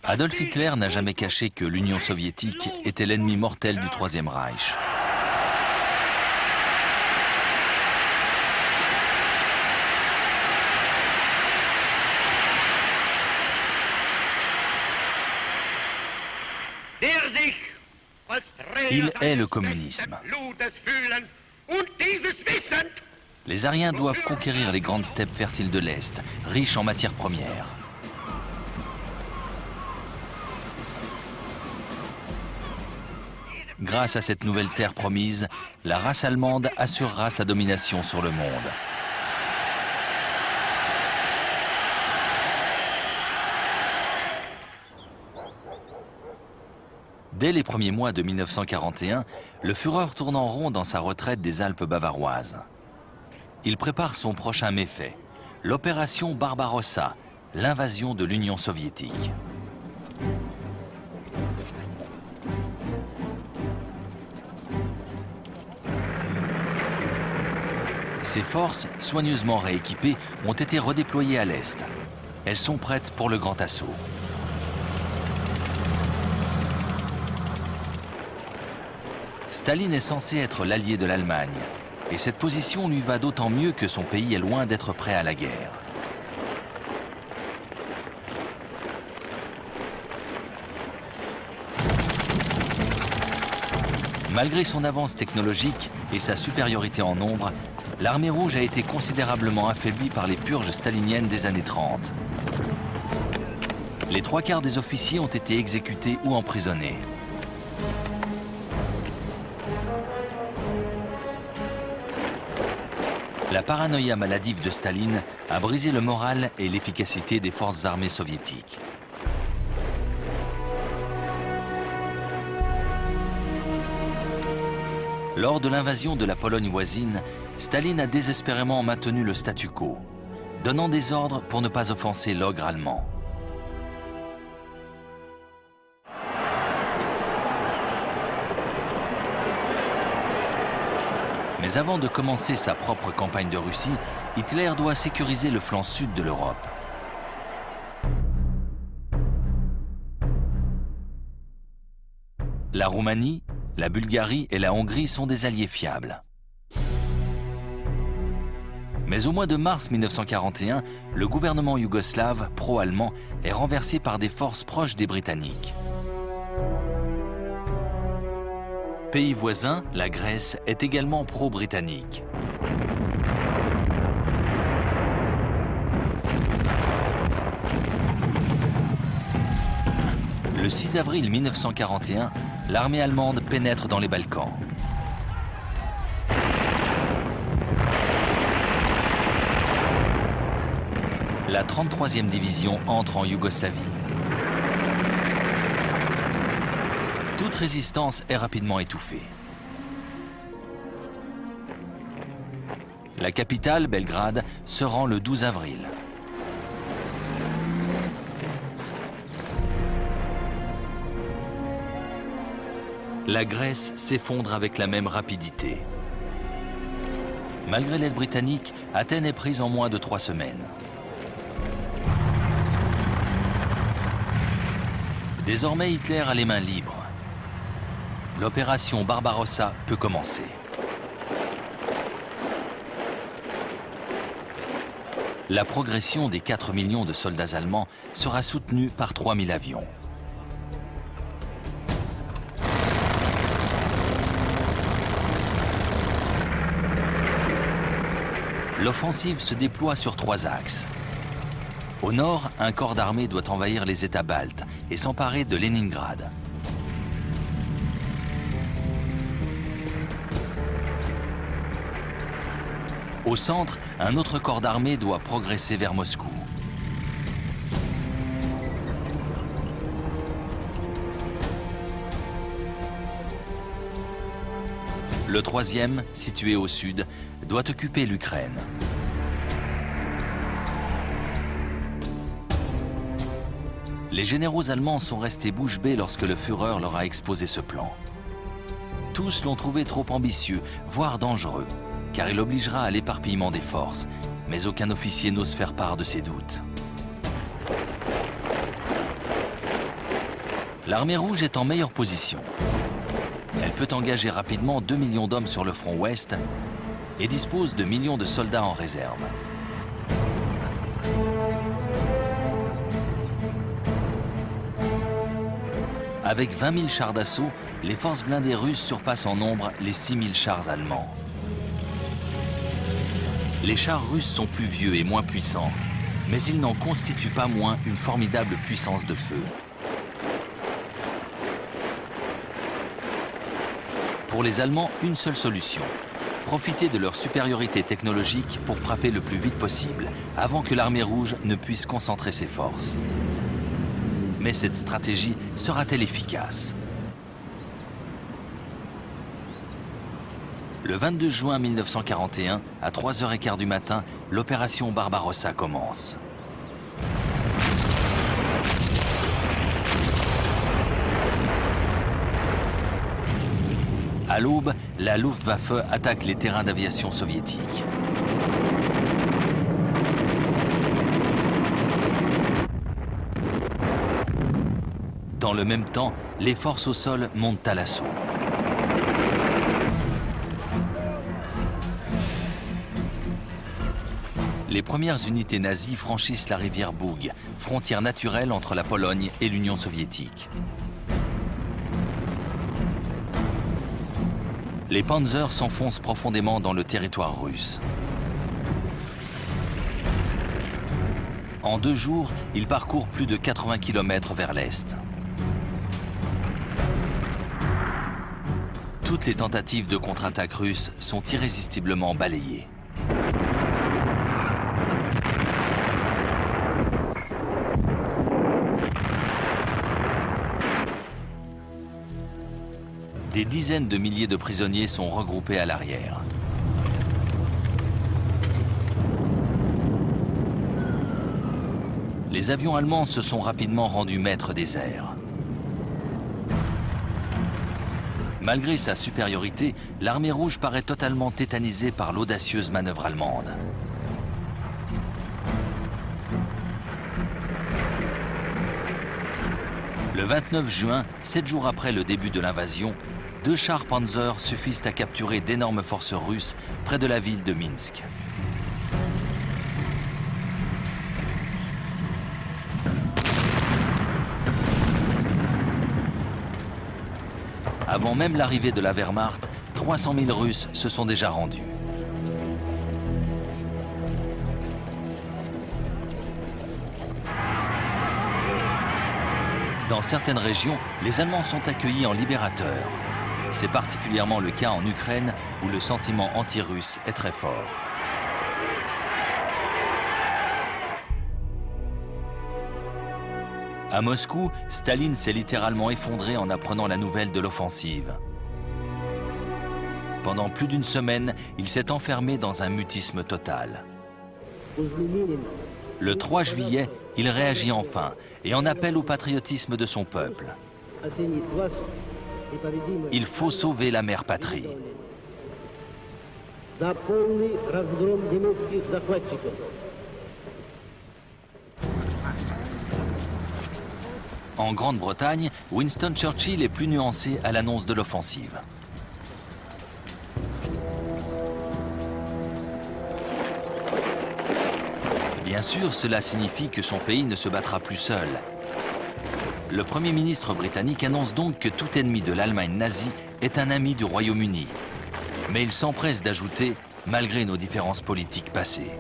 Adolf Hitler n'a jamais caché que l'Union soviétique était l'ennemi mortel du Troisième Reich. Il est le communisme. Les Aryens doivent conquérir les grandes steppes fertiles de l'Est, riches en matières premières. Grâce à cette nouvelle terre promise, la race allemande assurera sa domination sur le monde. Dès les premiers mois de 1941, le Führer tourne en rond dans sa retraite des Alpes bavaroises. Il prépare son prochain méfait, l'opération Barbarossa, l'invasion de l'Union soviétique. Ces forces, soigneusement rééquipées, ont été redéployées à l'Est. Elles sont prêtes pour le grand assaut. Staline est censé être l'allié de l'Allemagne, et cette position lui va d'autant mieux que son pays est loin d'être prêt à la guerre. Malgré son avance technologique et sa supériorité en nombre, l'armée rouge a été considérablement affaiblie par les purges staliniennes des années 30. Les 3/4 des officiers ont été exécutés ou emprisonnés. La paranoïa maladive de Staline a brisé le moral et l'efficacité des forces armées soviétiques. Lors de l'invasion de la Pologne voisine, Staline a désespérément maintenu le statu quo, donnant des ordres pour ne pas offenser l'ogre allemand. Mais avant de commencer sa propre campagne de Russie, Hitler doit sécuriser le flanc sud de l'Europe. La Roumanie, la Bulgarie et la Hongrie sont des alliés fiables. Mais au mois de mars 1941, le gouvernement yougoslave pro-allemand est renversé par des forces proches des Britanniques. Pays voisin, la Grèce, est également pro-britannique. Le 6 avril 1941, l'armée allemande pénètre dans les Balkans. La 33e division entre en Yougoslavie. Toute résistance est rapidement étouffée. La capitale, Belgrade, se rend le 12 avril. La Grèce s'effondre avec la même rapidité. Malgré l'aide britannique, Athènes est prise en moins de 3 semaines. Désormais, Hitler a les mains libres. L'opération Barbarossa peut commencer. La progression des 4 millions de soldats allemands sera soutenue par 3000 avions. L'offensive se déploie sur 3 axes. Au nord, un corps d'armée doit envahir les États baltes et s'emparer de Leningrad. Au centre, un autre corps d'armée doit progresser vers Moscou. Le troisième, situé au sud, doit occuper l'Ukraine. Les généraux allemands sont restés bouche bée lorsque le Führer leur a exposé ce plan. Tous l'ont trouvé trop ambitieux, voire dangereux, car il obligera à l'éparpillement des forces, mais aucun officier n'ose faire part de ses doutes. L'armée rouge est en meilleure position. Elle peut engager rapidement 2 millions d'hommes sur le front ouest et dispose de millions de soldats en réserve. Avec 20 000 chars d'assaut, les forces blindées russes surpassent en nombre les 6 000 chars allemands. Les chars russes sont plus vieux et moins puissants, mais ils n'en constituent pas moins une formidable puissance de feu. Pour les Allemands, une seule solution: profiter de leur supériorité technologique pour frapper le plus vite possible, avant que l'armée rouge ne puisse concentrer ses forces. Mais cette stratégie sera-t-elle efficace? Le 22 juin 1941, à 3h15 du matin, l'opération Barbarossa commence. À l'aube, la Luftwaffe attaque les terrains d'aviation soviétiques. Dans le même temps, les forces au sol montent à l'assaut. Les premières unités nazies franchissent la rivière Boug, frontière naturelle entre la Pologne et l'Union soviétique. Les panzers s'enfoncent profondément dans le territoire russe. En 2 jours, ils parcourent plus de 80 km vers l'est. Toutes les tentatives de contre-attaque russes sont irrésistiblement balayées. Des dizaines de milliers de prisonniers sont regroupés à l'arrière. Les avions allemands se sont rapidement rendus maîtres des airs. Malgré sa supériorité, l'armée rouge paraît totalement tétanisée par l'audacieuse manœuvre allemande. Le 29 juin, 7 jours après le début de l'invasion, 2 chars Panzer suffisent à capturer d'énormes forces russes près de la ville de Minsk. Avant même l'arrivée de la Wehrmacht, 300 000 Russes se sont déjà rendus. Dans certaines régions, les Allemands sont accueillis en libérateurs. C'est particulièrement le cas en Ukraine, où le sentiment anti-russe est très fort. À Moscou, Staline s'est littéralement effondré en apprenant la nouvelle de l'offensive. Pendant plus d'une semaine, il s'est enfermé dans un mutisme total. Le 3 juillet, il réagit enfin et en appelle au patriotisme de son peuple. Il faut sauver la mère patrie. En Grande-Bretagne, Winston Churchill est plus nuancé à l'annonce de l'offensive. Bien sûr, cela signifie que son pays ne se battra plus seul. Le Premier ministre britannique annonce donc que tout ennemi de l'Allemagne nazie est un ami du Royaume-Uni. Mais il s'empresse d'ajouter « malgré nos différences politiques passées ».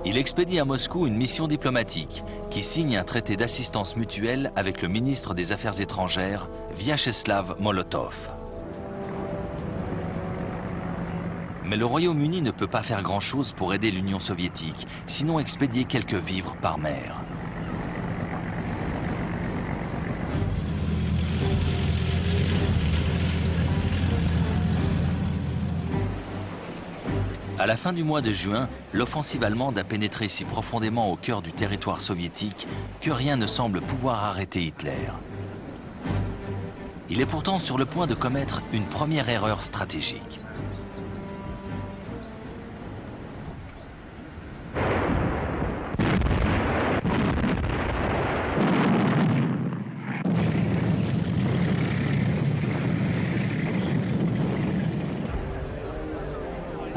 Il expédie à Moscou une mission diplomatique qui signe un traité d'assistance mutuelle avec le ministre des Affaires étrangères, Vyacheslav Molotov. Mais le Royaume-Uni ne peut pas faire grand-chose pour aider l'Union soviétique, sinon expédier quelques vivres par mer. À la fin du mois de juin, l'offensive allemande a pénétré si profondément au cœur du territoire soviétique que rien ne semble pouvoir arrêter Hitler. Il est pourtant sur le point de commettre une première erreur stratégique.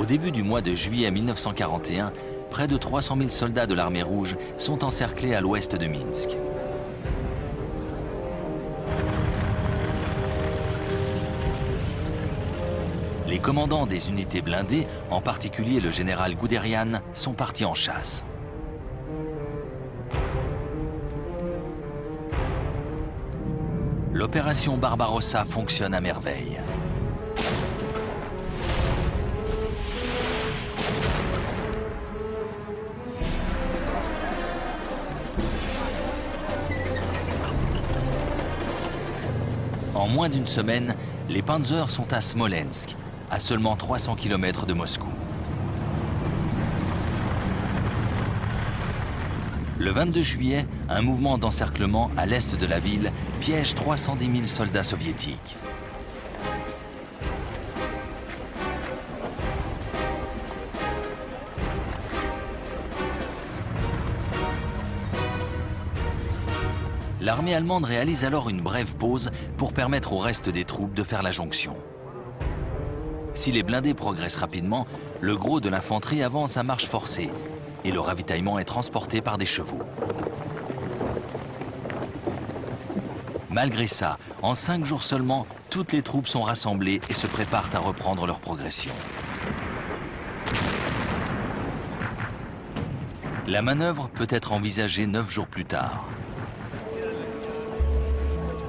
début du mois de juillet 1941, près de 300 000 soldats de l'armée rouge sont encerclés à l'ouest de Minsk. Les commandants des unités blindées, en particulier le général Guderian, sont partis en chasse. L'opération Barbarossa fonctionne à merveille. En moins d'une semaine, les Panzers sont à Smolensk, à seulement 300 km de Moscou. Le 22 juillet, un mouvement d'encerclement à l'est de la ville piège 310 000 soldats soviétiques. L'armée allemande réalise alors une brève pause pour permettre au reste des troupes de faire la jonction. Si les blindés progressent rapidement, le gros de l'infanterie avance à marche forcée et le ravitaillement est transporté par des chevaux. Malgré ça, en 5 jours seulement, toutes les troupes sont rassemblées et se préparent à reprendre leur progression. La manœuvre peut être envisagée 9 jours plus tard.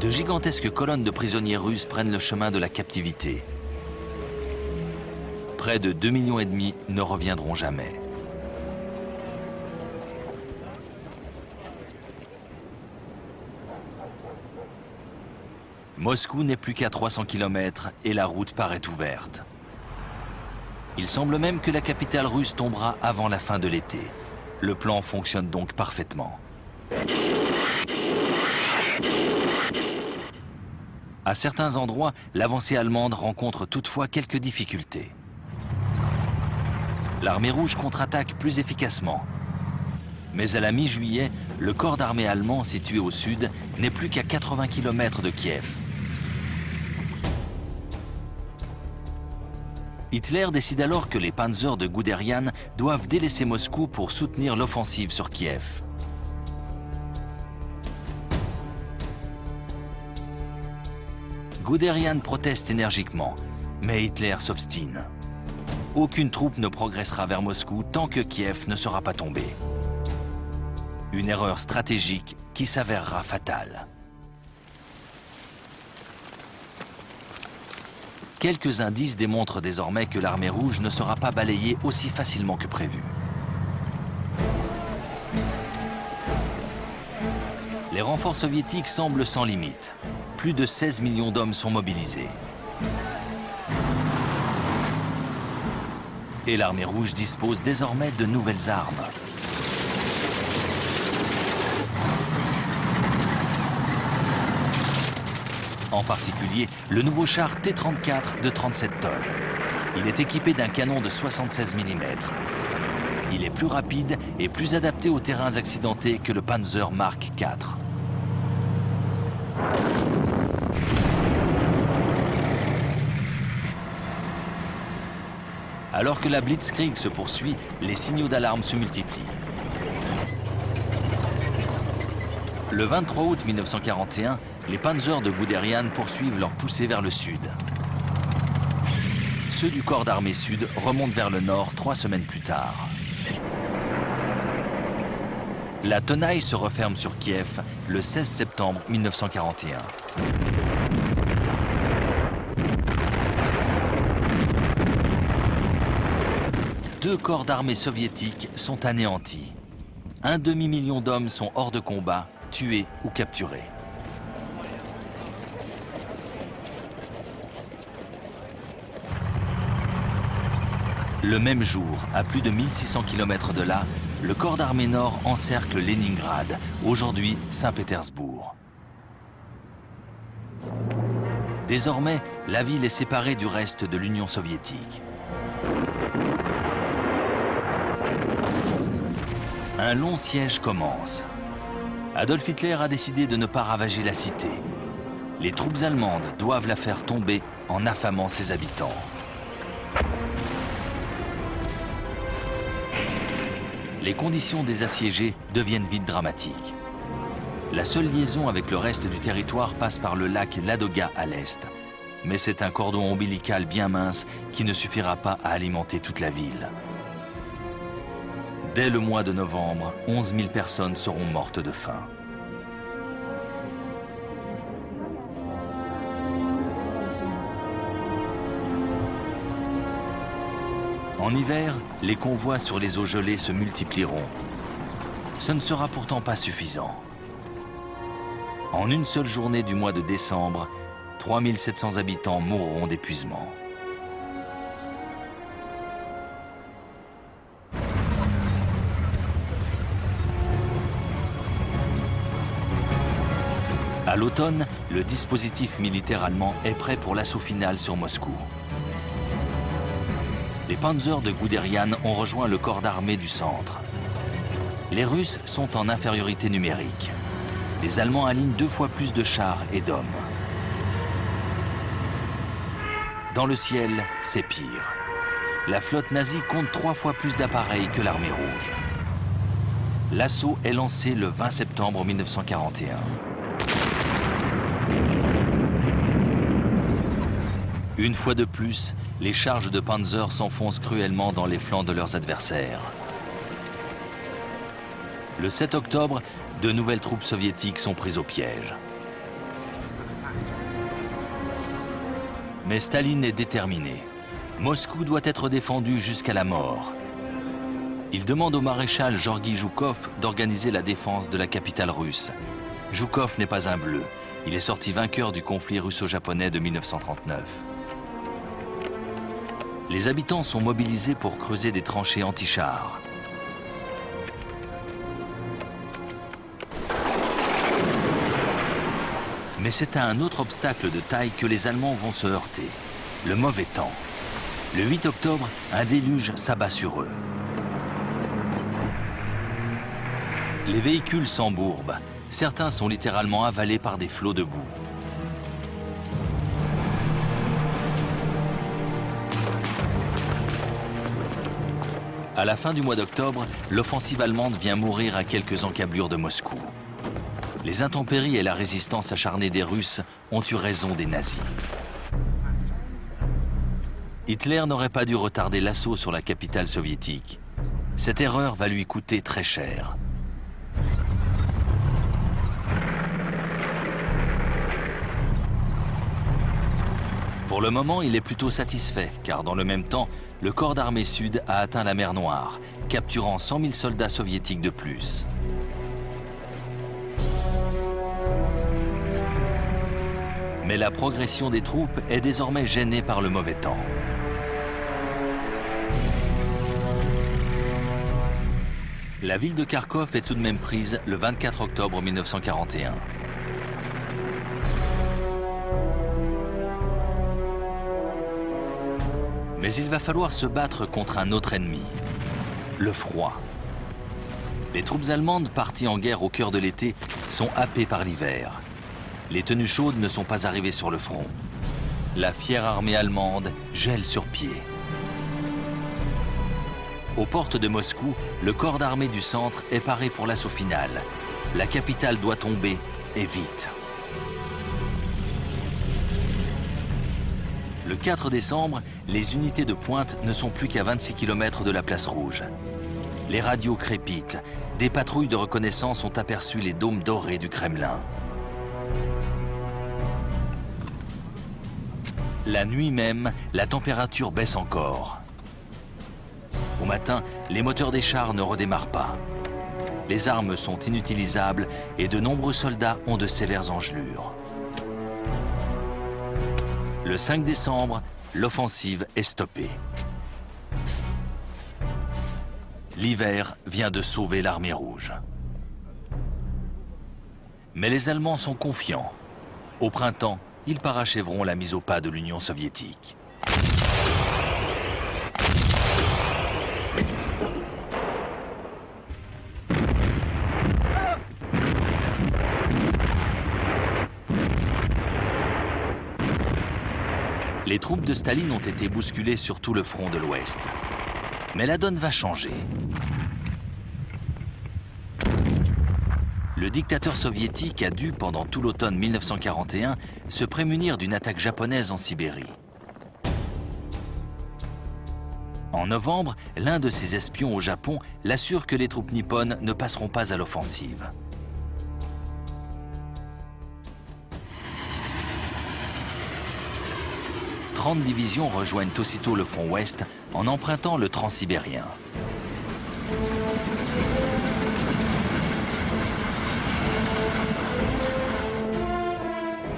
De gigantesques colonnes de prisonniers russes prennent le chemin de la captivité. Près de 2,5 millions ne reviendront jamais. Moscou n'est plus qu'à 300 km et la route paraît ouverte. Il semble même que la capitale russe tombera avant la fin de l'été. Le plan fonctionne donc parfaitement. À certains endroits, l'avancée allemande rencontre toutefois quelques difficultés. L'armée rouge contre-attaque plus efficacement. Mais à la mi-juillet, le corps d'armée allemand situé au sud n'est plus qu'à 80 km de Kiev. Hitler décide alors que les panzers de Guderian doivent délaisser Moscou pour soutenir l'offensive sur Kiev. Guderian proteste énergiquement, mais Hitler s'obstine. Aucune troupe ne progressera vers Moscou tant que Kiev ne sera pas tombé. Une erreur stratégique qui s'avérera fatale. Quelques indices démontrent désormais que l'armée rouge ne sera pas balayée aussi facilement que prévu. Les renforts soviétiques semblent sans limite. Plus de 16 millions d'hommes sont mobilisés. Et l'armée rouge dispose désormais de nouvelles armes. En particulier, le nouveau char T-34 de 37 tonnes. Il est équipé d'un canon de 76 mm. Il est plus rapide et plus adapté aux terrains accidentés que le Panzer Mark IV. Alors que la Blitzkrieg se poursuit, les signaux d'alarme se multiplient. Le 23 août 1941, les Panzers de Guderian poursuivent leur poussée vers le sud. Ceux du corps d'armée sud remontent vers le nord 3 semaines plus tard. La tenaille se referme sur Kiev le 16 septembre 1941. Deux corps d'armée soviétiques sont anéantis. Un demi-million d'hommes sont hors de combat, tués ou capturés. Le même jour, à plus de 1600 km de là, le corps d'armée nord encercle Leningrad, aujourd'hui Saint-Pétersbourg. Désormais, la ville est séparée du reste de l'Union soviétique. Un long siège commence. Adolf Hitler a décidé de ne pas ravager la cité. Les troupes allemandes doivent la faire tomber en affamant ses habitants. les conditions des assiégés deviennent vite dramatiques. La seule liaison avec le reste du territoire passe par le lac Ladoga à l'est. Mais c'est un cordon ombilical bien mince qui ne suffira pas à alimenter toute la ville. Dès le mois de novembre, 11 000 personnes seront mortes de faim. En hiver, les convois sur les eaux gelées se multiplieront. Ce ne sera pourtant pas suffisant. En une seule journée du mois de décembre, 3 700 habitants mourront d'épuisement. À l'automne, le dispositif militaire allemand est prêt pour l'assaut final sur Moscou. Les Panzers de Guderian ont rejoint le corps d'armée du centre. Les Russes sont en infériorité numérique. Les Allemands alignent 2 fois plus de chars et d'hommes. Dans le ciel, c'est pire. La flotte nazie compte 3 fois plus d'appareils que l'armée rouge. L'assaut est lancé le 20 septembre 1941. Une fois de plus, les charges de Panzer s'enfoncent cruellement dans les flancs de leurs adversaires. Le 7 octobre, de nouvelles troupes soviétiques sont prises au piège. Mais Staline est déterminé. Moscou doit être défendu jusqu'à la mort. Il demande au maréchal Georgi Zhukov d'organiser la défense de la capitale russe. Zhukov n'est pas un bleu. Il est sorti vainqueur du conflit russo-japonais de 1939. Les habitants sont mobilisés pour creuser des tranchées anti-chars. Mais c'est à un autre obstacle de taille que les Allemands vont se heurter, le mauvais temps. Le 8 octobre, un déluge s'abat sur eux. Les véhicules s'embourbent. Certains sont littéralement avalés par des flots de boue. À la fin du mois d'octobre, l'offensive allemande vient mourir à quelques encablures de Moscou. Les intempéries et la résistance acharnée des Russes ont eu raison des nazis. Hitler n'aurait pas dû retarder l'assaut sur la capitale soviétique. Cette erreur va lui coûter très cher. Pour le moment, il est plutôt satisfait, car dans le même temps, le corps d'armée sud a atteint la mer Noire, capturant 100 000 soldats soviétiques de plus. Mais la progression des troupes est désormais gênée par le mauvais temps. La ville de Kharkov est tout de même prise le 24 octobre 1941. Mais il va falloir se battre contre un autre ennemi, le froid. Les troupes allemandes parties en guerre au cœur de l'été sont happées par l'hiver. Les tenues chaudes ne sont pas arrivées sur le front. La fière armée allemande gèle sur pied. Aux portes de Moscou, le corps d'armée du centre est paré pour l'assaut final. La capitale doit tomber, et vite. Le 4 décembre, les unités de pointe ne sont plus qu'à 26 km de la place rouge. Les radios crépitent. Des patrouilles de reconnaissance ont aperçu les dômes dorés du Kremlin. La nuit même, la température baisse encore. Au matin, les moteurs des chars ne redémarrent pas. Les armes sont inutilisables et de nombreux soldats ont de sévères engelures. Le 5 décembre, l'offensive est stoppée. L'hiver vient de sauver l'armée rouge. Mais les Allemands sont confiants. Au printemps, ils parachèveront la mise au pas de l'Union soviétique. Les troupes de Staline ont été bousculées sur tout le front de l'Ouest. Mais la donne va changer. Le dictateur soviétique a dû, pendant tout l'automne 1941, se prémunir d'une attaque japonaise en Sibérie. En novembre, l'un de ses espions au Japon l'assure que les troupes nippones ne passeront pas à l'offensive. « 30 divisions rejoignent aussitôt le front ouest en empruntant le transsibérien.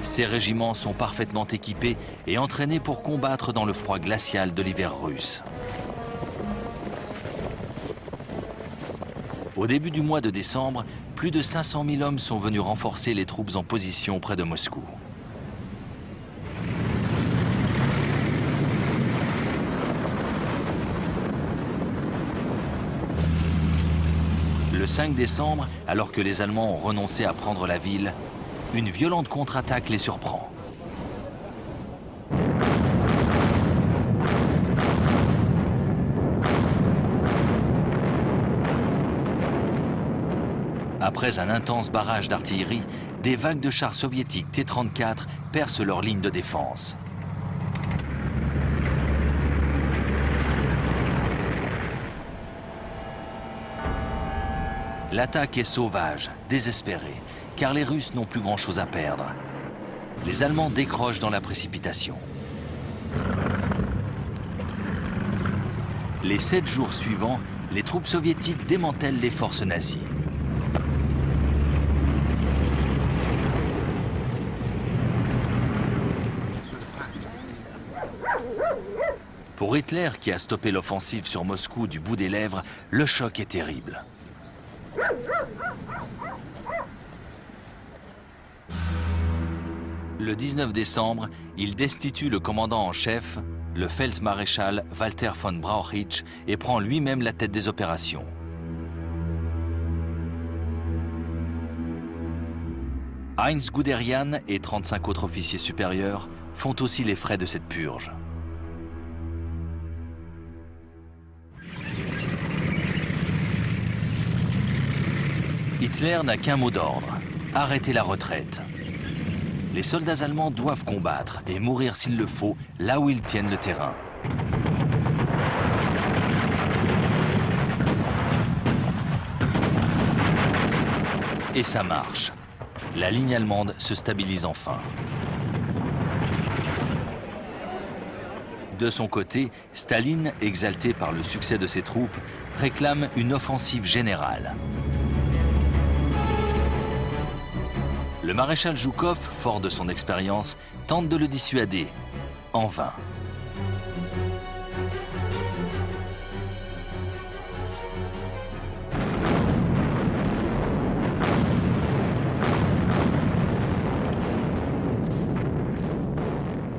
Ces régiments sont parfaitement équipés et entraînés pour combattre dans le froid glacial de l'hiver russe. Au début du mois de décembre, plus de 500 000 hommes sont venus renforcer les troupes en position près de Moscou. Le 5 décembre, alors que les Allemands ont renoncé à prendre la ville, une violente contre-attaque les surprend. Après un intense barrage d'artillerie, des vagues de chars soviétiques T-34 percent leur ligne de défense. L'attaque est sauvage, désespérée, car les Russes n'ont plus grand-chose à perdre. Les Allemands décrochent dans la précipitation. Les 7 jours suivants, les troupes soviétiques démantèlent les forces nazies. Pour Hitler, qui a stoppé l'offensive sur Moscou du bout des lèvres, le choc est terrible. Le 19 décembre, il destitue le commandant en chef, le Feldmaréchal Walter von Brauchitsch, et prend lui-même la tête des opérations. Heinz Guderian et 35 autres officiers supérieurs font aussi les frais de cette purge. Hitler n'a qu'un mot d'ordre, arrêter la retraite. Les soldats allemands doivent combattre et mourir s'il le faut, là où ils tiennent le terrain. Et ça marche. La ligne allemande se stabilise enfin. De son côté, Staline, exalté par le succès de ses troupes, réclame une offensive générale. Le maréchal Zhukov, fort de son expérience, tente de le dissuader, en vain.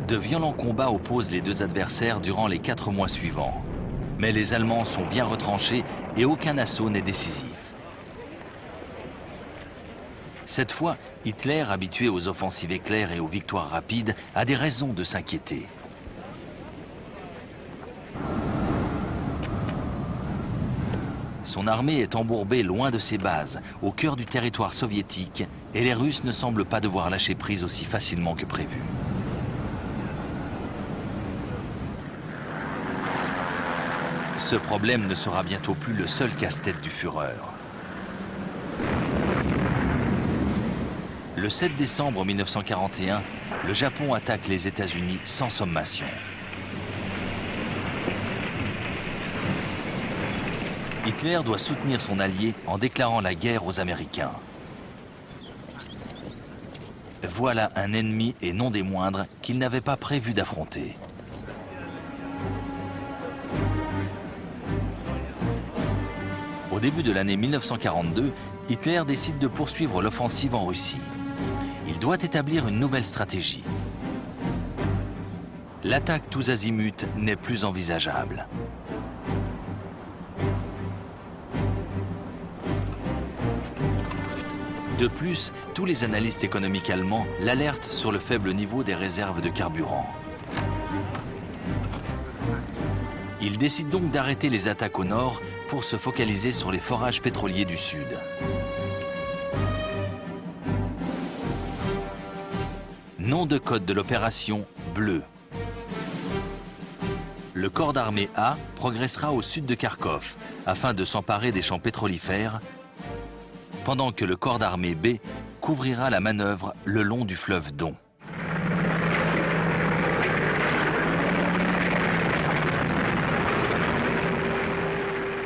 De violents combats opposent les deux adversaires durant les 4 mois suivants. Mais les Allemands sont bien retranchés et aucun assaut n'est décisif. Cette fois, Hitler, habitué aux offensives éclairs et aux victoires rapides, a des raisons de s'inquiéter. Son armée est embourbée loin de ses bases, au cœur du territoire soviétique, et les Russes ne semblent pas devoir lâcher prise aussi facilement que prévu. Ce problème ne sera bientôt plus le seul casse-tête du Führer. Le 7 décembre 1941, le Japon attaque les États-Unis sans sommation. Hitler doit soutenir son allié en déclarant la guerre aux Américains. Voilà un ennemi, et non des moindres, qu'il n'avait pas prévu d'affronter. Au début de l'année 1942, Hitler décide de poursuivre l'offensive en Russie. Il doit établir une nouvelle stratégie. L'attaque tous azimuts n'est plus envisageable. De plus, tous les analystes économiques allemands l'alertent sur le faible niveau des réserves de carburant. Il décide donc d'arrêter les attaques au nord pour se focaliser sur les forages pétroliers du sud. Nom de code de l'opération Bleu. Le corps d'armée A progressera au sud de Kharkov afin de s'emparer des champs pétrolifères, pendant que le corps d'armée B couvrira la manœuvre le long du fleuve Don.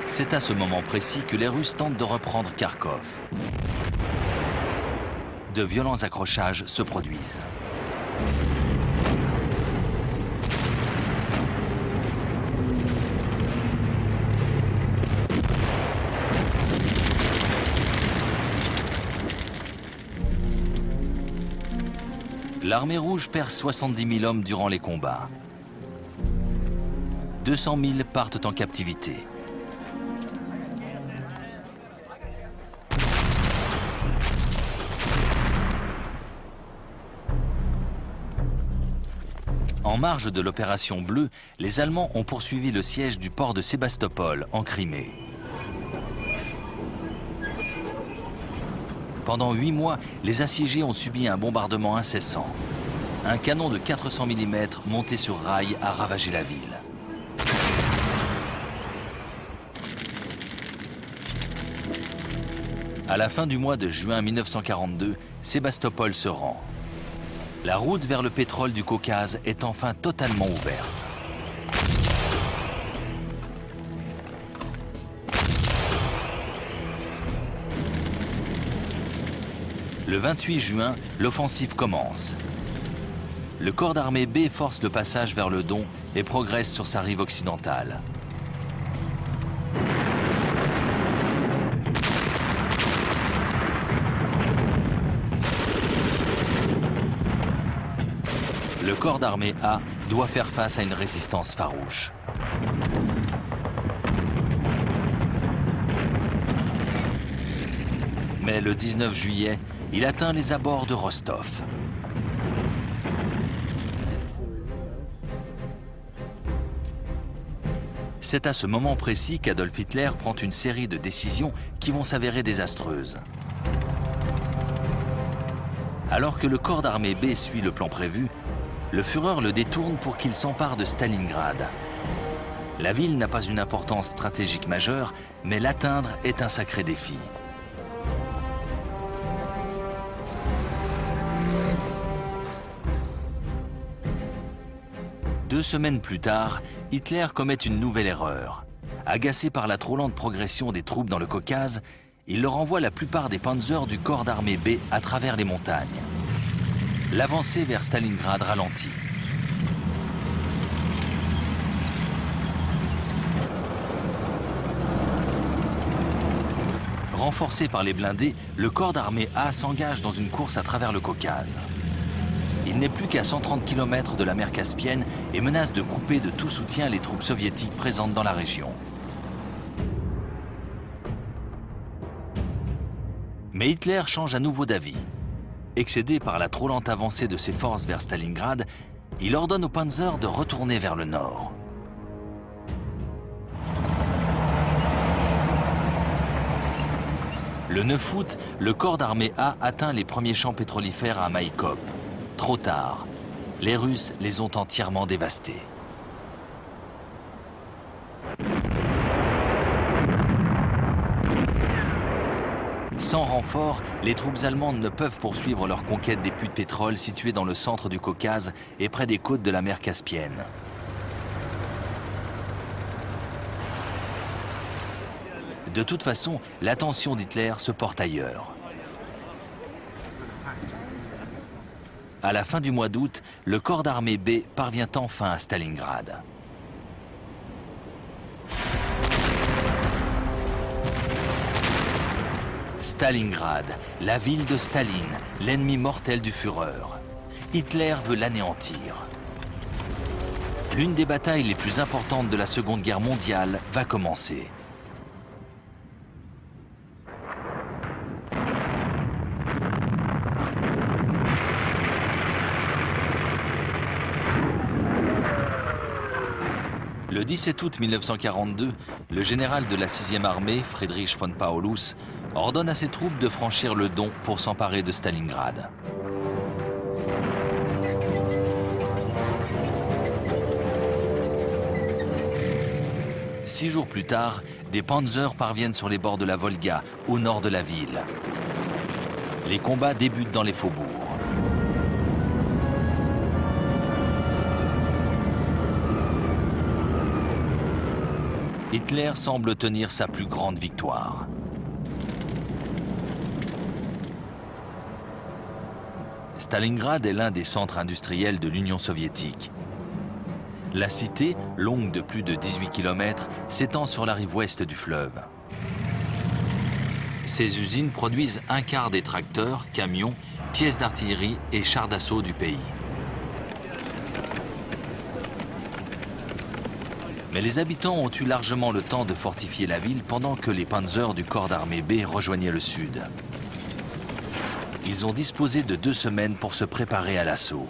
C'est à ce moment précis que les Russes tentent de reprendre Kharkov. De violents accrochages se produisent. L'armée rouge perd 70 000 hommes durant les combats. 200 000 partent en captivité. En marge de l'opération Bleue, les Allemands ont poursuivi le siège du port de Sébastopol, en Crimée. Pendant 8 mois, les assiégés ont subi un bombardement incessant. Un canon de 400 mm monté sur rail a ravagé la ville. À la fin du mois de juin 1942, Sébastopol se rend. La route vers le pétrole du Caucase est enfin totalement ouverte. Le 28 juin, l'offensive commence. Le corps d'armée B force le passage vers le Don et progresse sur sa rive occidentale. Le corps d'armée A doit faire face à une résistance farouche. Mais le 19 juillet, il atteint les abords de Rostov. C'est à ce moment précis qu'Adolf Hitler prend une série de décisions qui vont s'avérer désastreuses. Alors que le corps d'armée B suit le plan prévu, le Führer le détourne pour qu'il s'empare de Stalingrad. La ville n'a pas une importance stratégique majeure, mais l'atteindre est un sacré défi. Deux semaines plus tard, Hitler commet une nouvelle erreur. Agacé par la trop lente progression des troupes dans le Caucase, il leur envoie la plupart des panzers du corps d'armée B à travers les montagnes. L'avancée vers Stalingrad ralentit. Renforcé par les blindés, le corps d'armée A s'engage dans une course à travers le Caucase. Il n'est plus qu'à 130 km de la mer Caspienne et menace de couper de tout soutien les troupes soviétiques présentes dans la région. Mais Hitler change à nouveau d'avis. Excédé par la trop lente avancée de ses forces vers Stalingrad, il ordonne aux panzers de retourner vers le nord. Le 9 août, le corps d'armée A atteint les premiers champs pétrolifères à Maïkop. Trop tard, les Russes les ont entièrement dévastés. Sans renfort, les troupes allemandes ne peuvent poursuivre leur conquête des puits de pétrole situés dans le centre du Caucase et près des côtes de la mer Caspienne. De toute façon, l'attention d'Hitler se porte ailleurs. À la fin du mois d'août, le corps d'armée B parvient enfin à Stalingrad. Stalingrad, la ville de Staline, l'ennemi mortel du Führer. Hitler veut l'anéantir. L'une des batailles les plus importantes de la Seconde Guerre mondiale va commencer. Le 17 août 1942, le général de la 6e armée, Friedrich von Paulus, ordonne à ses troupes de franchir le Don pour s'emparer de Stalingrad. 6 jours plus tard, des panzers parviennent sur les bords de la Volga, au nord de la ville. Les combats débutent dans les faubourgs. Hitler semble tenir sa plus grande victoire. Stalingrad est l'un des centres industriels de l'Union soviétique. La cité, longue de plus de 18 km, s'étend sur la rive ouest du fleuve. Ces usines produisent un quart des tracteurs, camions, pièces d'artillerie et chars d'assaut du pays. Mais les habitants ont eu largement le temps de fortifier la ville pendant que les panzers du corps d'armée B rejoignaient le sud. Ils ont disposé de 2 semaines pour se préparer à l'assaut.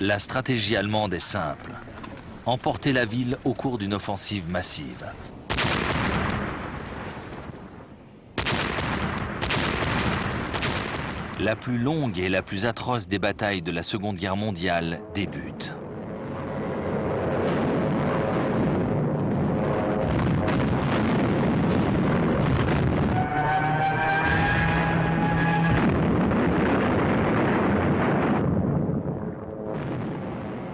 La stratégie allemande est simple. Emporter la ville au cours d'une offensive massive. La plus longue et la plus atroce des batailles de la Seconde Guerre mondiale débute.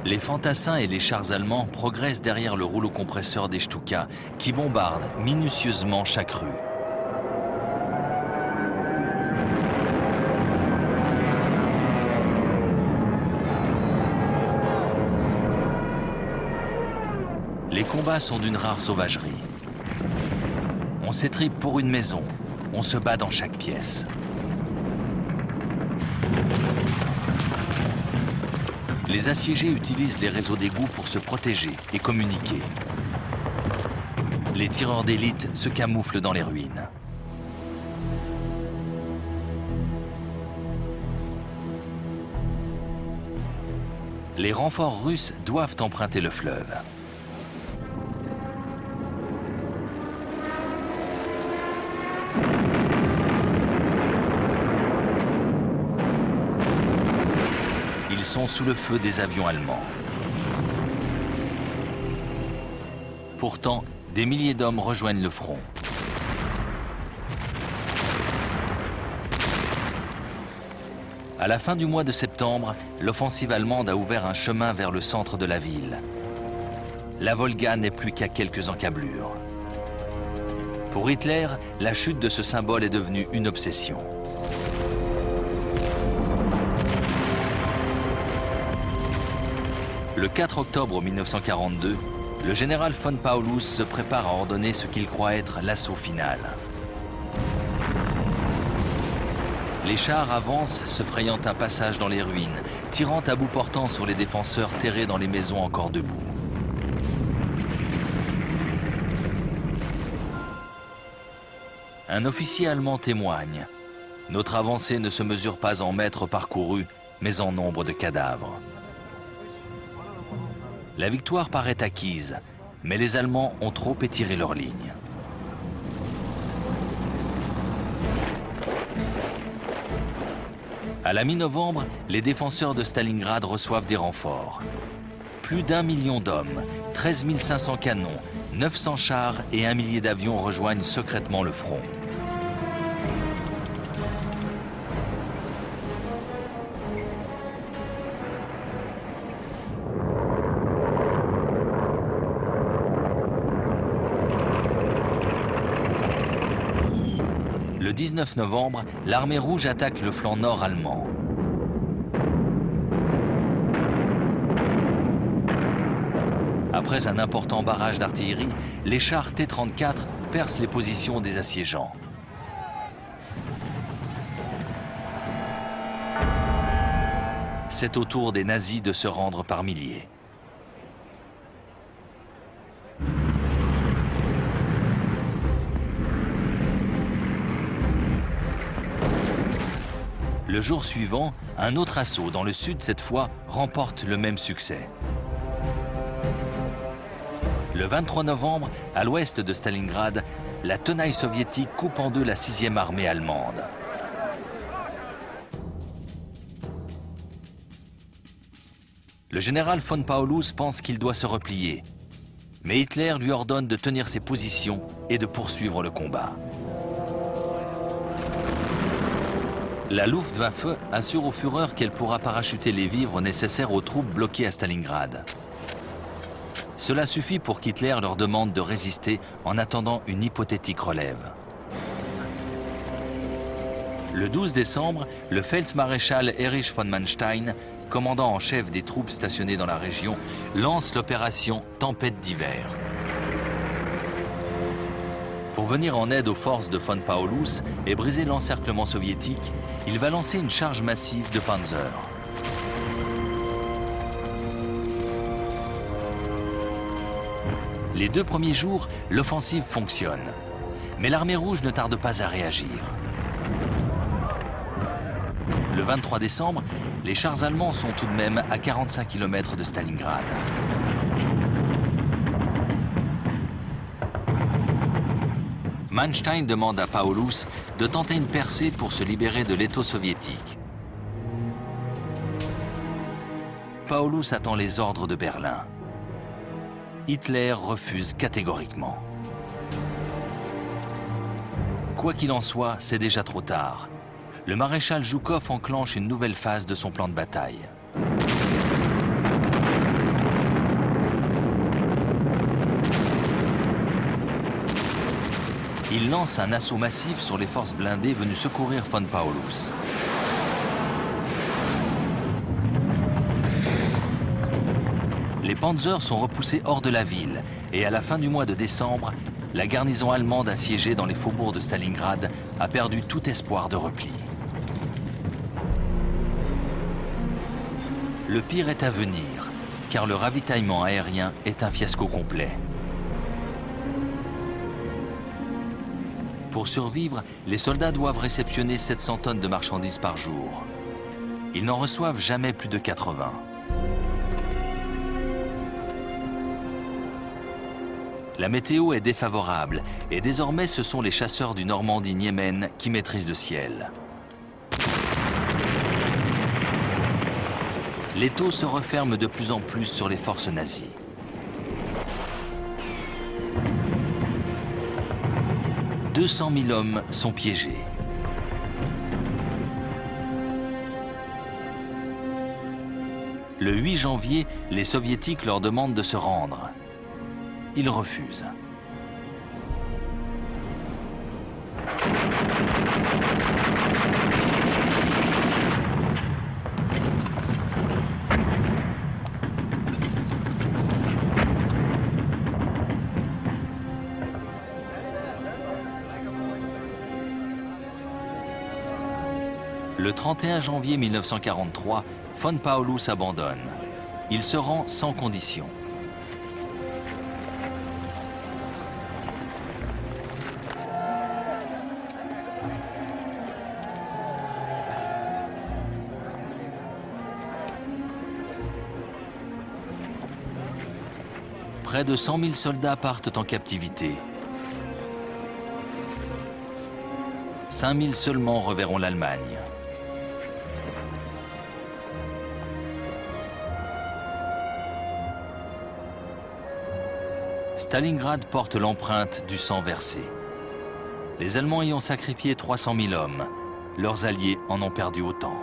Les fantassins et les chars allemands progressent derrière le rouleau compresseur des Stuka qui bombardent minutieusement chaque rue. Les combats sont d'une rare sauvagerie. On s'étripe pour une maison, on se bat dans chaque pièce. Les assiégés utilisent les réseaux d'égouts pour se protéger et communiquer. Les tireurs d'élite se camouflent dans les ruines. Les renforts russes doivent emprunter le fleuve. Ils sont sous le feu des avions allemands. Pourtant, des milliers d'hommes rejoignent le front. À la fin du mois de septembre, l'offensive allemande a ouvert un chemin vers le centre de la ville. La Volga n'est plus qu'à quelques encablures. Pour Hitler, la chute de ce symbole est devenue une obsession. Le 4 octobre 1942, le général von Paulus se prépare à ordonner ce qu'il croit être l'assaut final. Les chars avancent, se frayant un passage dans les ruines, tirant à bout portant sur les défenseurs terrés dans les maisons encore debout. Un officier allemand témoigne. Notre avancée ne se mesure pas en mètres parcourus, mais en nombre de cadavres. La victoire paraît acquise, mais les Allemands ont trop étiré leur ligne. À la mi-novembre, les défenseurs de Stalingrad reçoivent des renforts. Plus d'1 million d'hommes, 13 500 canons, 900 chars et 1 millier d'avions rejoignent secrètement le front. Le 19 novembre, l'armée rouge attaque le flanc nord allemand. Après un important barrage d'artillerie, les chars T-34 percent les positions des assiégeants. C'est au tour des nazis de se rendre par milliers. Le jour suivant, un autre assaut dans le sud cette fois remporte le même succès. Le 23 novembre, à l'ouest de Stalingrad, la tenaille soviétique coupe en deux la 6e armée allemande. Le général von Paulus pense qu'il doit se replier, mais Hitler lui ordonne de tenir ses positions et de poursuivre le combat. La Luftwaffe assure au Führer qu'elle pourra parachuter les vivres nécessaires aux troupes bloquées à Stalingrad. Cela suffit pour qu'Hitler leur demande de résister en attendant une hypothétique relève. Le 12 décembre, le Feldmaréchal Erich von Manstein, commandant en chef des troupes stationnées dans la région, lance l'opération Tempête d'hiver. Pour venir en aide aux forces de von Paulus et briser l'encerclement soviétique, il va lancer une charge massive de Panzer. Les 2 premiers jours, l'offensive fonctionne. Mais l'armée rouge ne tarde pas à réagir. Le 23 décembre, les chars allemands sont tout de même à 45 km de Stalingrad. Manstein demande à Paulus de tenter une percée pour se libérer de l'étau soviétique. Paulus attend les ordres de Berlin. Hitler refuse catégoriquement. Quoi qu'il en soit, c'est déjà trop tard. Le maréchal Zhukov enclenche une nouvelle phase de son plan de bataille. Il lance un assaut massif sur les forces blindées venues secourir von Paulus. Les Panzers sont repoussés hors de la ville et à la fin du mois de décembre, la garnison allemande assiégée dans les faubourgs de Stalingrad a perdu tout espoir de repli. Le pire est à venir, car le ravitaillement aérien est un fiasco complet. Pour survivre, les soldats doivent réceptionner 700 tonnes de marchandises par jour. Ils n'en reçoivent jamais plus de 80. La météo est défavorable et désormais ce sont les chasseurs du Normandie-Niemen qui maîtrisent le ciel. L'étau se referme de plus en plus sur les forces nazies. « 200 000 hommes sont piégés. Le 8 janvier, les Soviétiques leur demandent de se rendre. Ils refusent. Le 31 janvier 1943, von Paulus abandonne. Il se rend sans condition. Près de 100 000 soldats partent en captivité. 5 000 seulement reverront l'Allemagne. Stalingrad porte l'empreinte du sang versé. Les Allemands y ont sacrifié 300 000 hommes. Leurs alliés en ont perdu autant.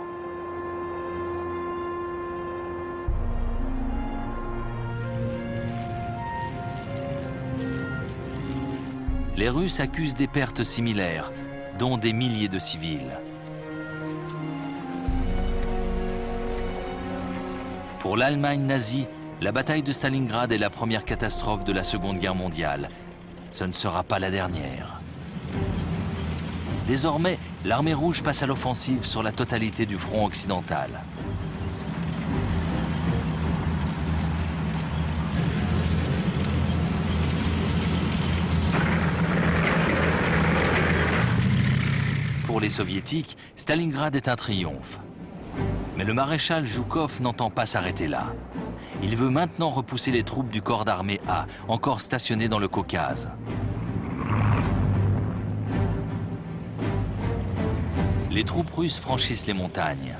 Les Russes accusent des pertes similaires, dont des milliers de civils. Pour l'Allemagne nazie, la bataille de Stalingrad est la première catastrophe de la Seconde Guerre mondiale. Ce ne sera pas la dernière. Désormais, l'armée rouge passe à l'offensive sur la totalité du front occidental. Pour les Soviétiques, Stalingrad est un triomphe. Mais le maréchal Zhukov n'entend pas s'arrêter là. Il veut maintenant repousser les troupes du corps d'armée A, encore stationnées dans le Caucase. Les troupes russes franchissent les montagnes.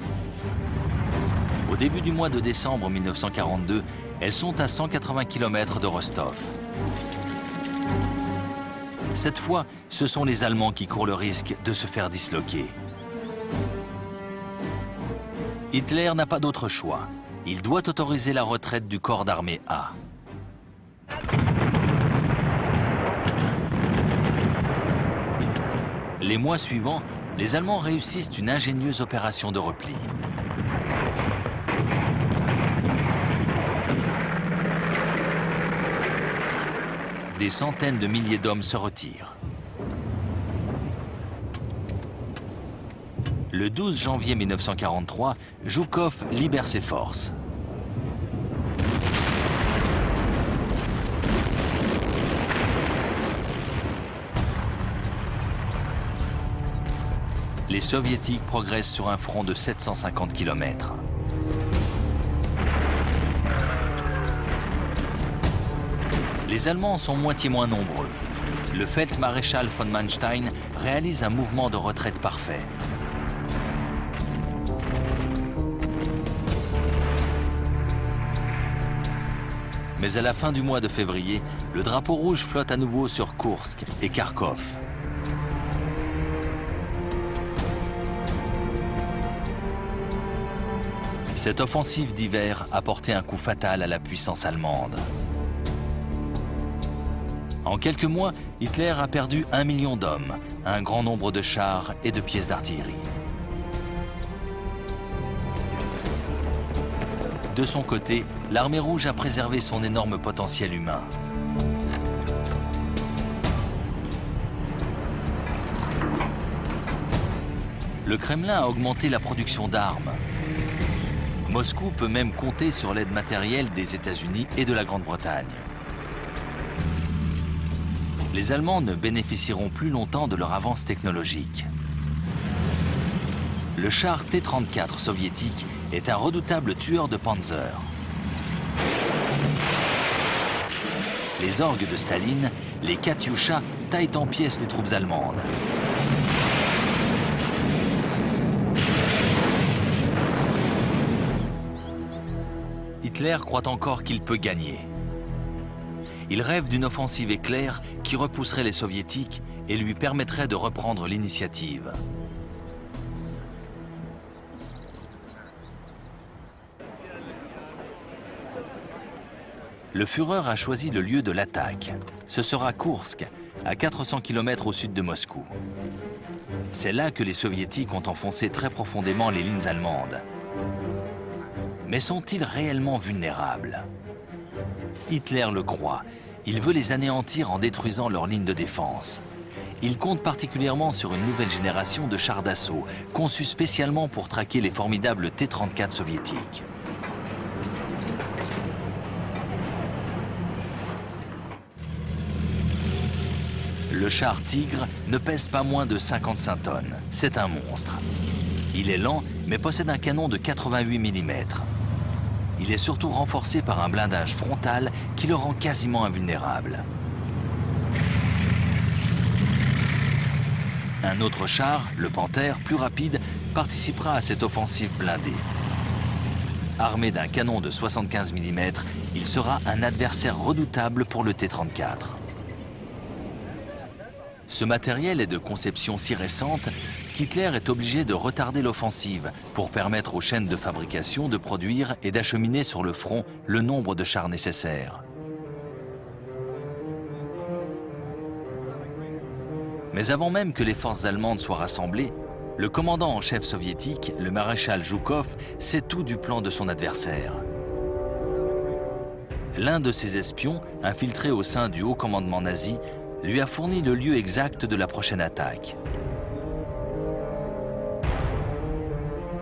Au début du mois de décembre 1942, elles sont à 180 km de Rostov. Cette fois, ce sont les Allemands qui courent le risque de se faire disloquer. Hitler n'a pas d'autre choix. Il doit autoriser la retraite du corps d'armée A. Les mois suivants, les Allemands réussissent une ingénieuse opération de repli. Des centaines de milliers d'hommes se retirent. Le 12 janvier 1943, Zhukov libère ses forces. Les Soviétiques progressent sur un front de 750 km. Les Allemands sont moitié moins nombreux. Le Feldmaréchal von Manstein réalise un mouvement de retraite parfait. Mais à la fin du mois de février, le drapeau rouge flotte à nouveau sur Koursk et Kharkov. Cette offensive d'hiver a porté un coup fatal à la puissance allemande. En quelques mois, Hitler a perdu 1 million d'hommes, un grand nombre de chars et de pièces d'artillerie. De son côté, l'armée rouge a préservé son énorme potentiel humain. Le Kremlin a augmenté la production d'armes. Moscou peut même compter sur l'aide matérielle des États-Unis et de la Grande-Bretagne. Les Allemands ne bénéficieront plus longtemps de leur avance technologique. Le char T-34 soviétique est un redoutable tueur de Panzer. Les orgues de Staline, les Katyusha, taillent en pièces les troupes allemandes. Hitler croit encore qu'il peut gagner. Il rêve d'une offensive éclair qui repousserait les Soviétiques et lui permettrait de reprendre l'initiative. Le Führer a choisi le lieu de l'attaque. Ce sera Koursk, à 400 km au sud de Moscou. C'est là que les Soviétiques ont enfoncé très profondément les lignes allemandes. Mais sont-ils réellement vulnérables? Hitler le croit. Il veut les anéantir en détruisant leurs lignes de défense. Il compte particulièrement sur une nouvelle génération de chars d'assaut, conçus spécialement pour traquer les formidables T-34 soviétiques. Le char Tigre ne pèse pas moins de 55 tonnes. C'est un monstre. Il est lent, mais possède un canon de 88 mm. Il est surtout renforcé par un blindage frontal qui le rend quasiment invulnérable. Un autre char, le Panther, plus rapide, participera à cette offensive blindée. Armé d'un canon de 75 mm, il sera un adversaire redoutable pour le T-34. Ce matériel est de conception si récente qu'Hitler est obligé de retarder l'offensive pour permettre aux chaînes de fabrication de produire et d'acheminer sur le front le nombre de chars nécessaires. Mais avant même que les forces allemandes soient rassemblées, le commandant en chef soviétique, le maréchal Zhukov, sait tout du plan de son adversaire. L'un de ses espions, infiltré au sein du haut commandement nazi, lui a fourni le lieu exact de la prochaine attaque.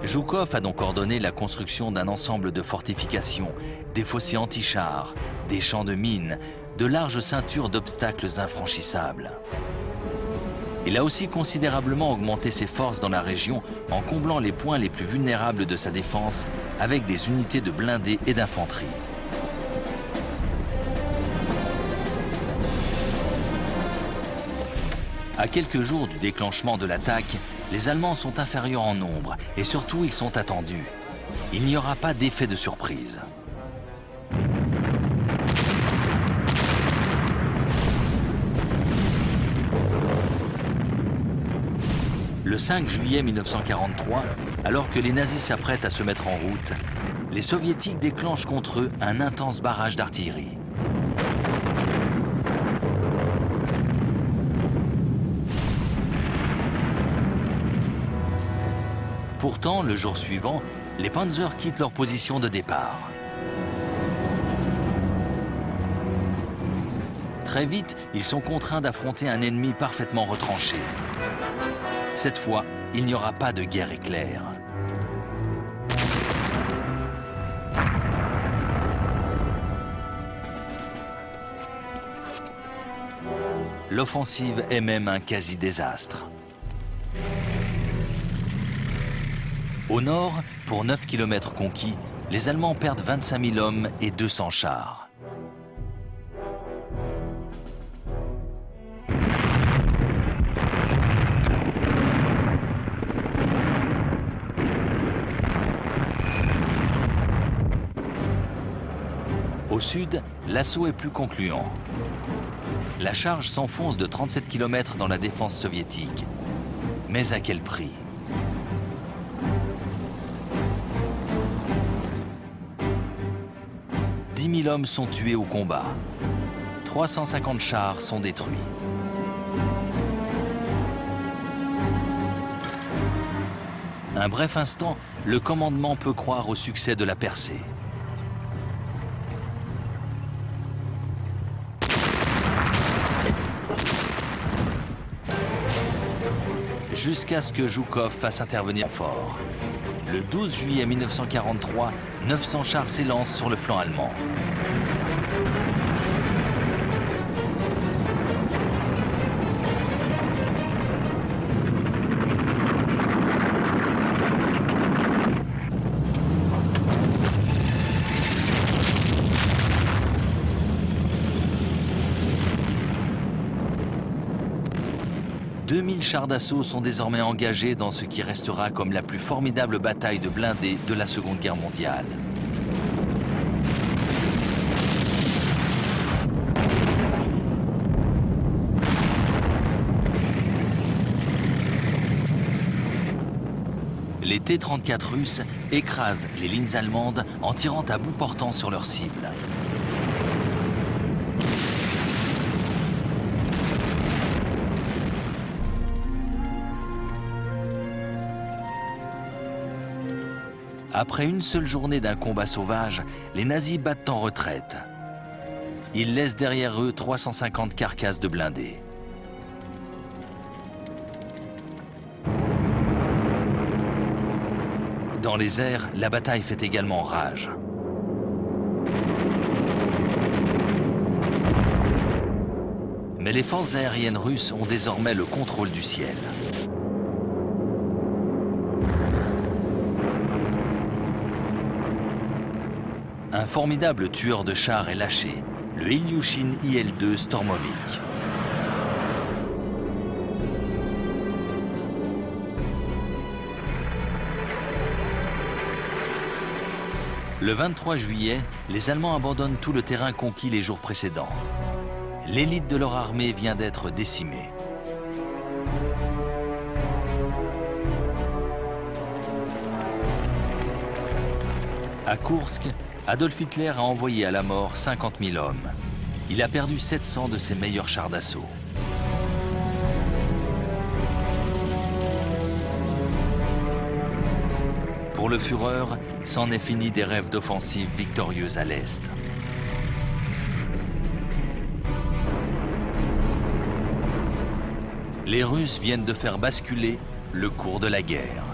Zhukov a donc ordonné la construction d'un ensemble de fortifications, des fossés anti-chars, des champs de mines, de larges ceintures d'obstacles infranchissables. Il a aussi considérablement augmenté ses forces dans la région en comblant les points les plus vulnérables de sa défense avec des unités de blindés et d'infanterie. À quelques jours du déclenchement de l'attaque, les Allemands sont inférieurs en nombre et surtout ils sont attendus. il n'y aura pas d'effet de surprise. Le 5 juillet 1943, alors que les nazis s'apprêtent à se mettre en route, les soviétiques déclenchent contre eux un intense barrage d'artillerie. Pourtant, le jour suivant, les Panzers quittent leur position de départ. Très vite, ils sont contraints d'affronter un ennemi parfaitement retranché. Cette fois, il n'y aura pas de guerre éclair. L'offensive est même un quasi-désastre. Au nord, pour 9 km conquis, les Allemands perdent 25 000 hommes et 200 chars. Au sud, l'assaut est plus concluant. La charge s'enfonce de 37 km dans la défense soviétique. Mais à quel prix? « 10 000 hommes sont tués au combat. 350 chars sont détruits. Un bref instant, le commandement peut croire au succès de la percée. Jusqu'à ce que Zhukov fasse intervenir fort. Le 12 juillet 1943, 900 chars s'élancent sur le flanc allemand. « 2000 chars d'assaut sont désormais engagés dans ce qui restera comme la plus formidable bataille de blindés de la Seconde Guerre mondiale. Les T-34 russes écrasent les lignes allemandes en tirant à bout portant sur leurs cibles. Après une seule journée d'un combat sauvage, les nazis battent en retraite. Ils laissent derrière eux 350 carcasses de blindés. Dans les airs, la bataille fait également rage. Mais les forces aériennes russes ont désormais le contrôle du ciel. Un formidable tueur de chars est lâché, le Ilyushin IL-2 Stormovik. Le 23 juillet, les Allemands abandonnent tout le terrain conquis les jours précédents. L'élite de leur armée vient d'être décimée. À Koursk, Adolf Hitler a envoyé à la mort 50 000 hommes. Il a perdu 700 de ses meilleurs chars d'assaut. Pour le Führer, c'en est fini des rêves d'offensive victorieuse à l'Est. Les Russes viennent de faire basculer le cours de la guerre.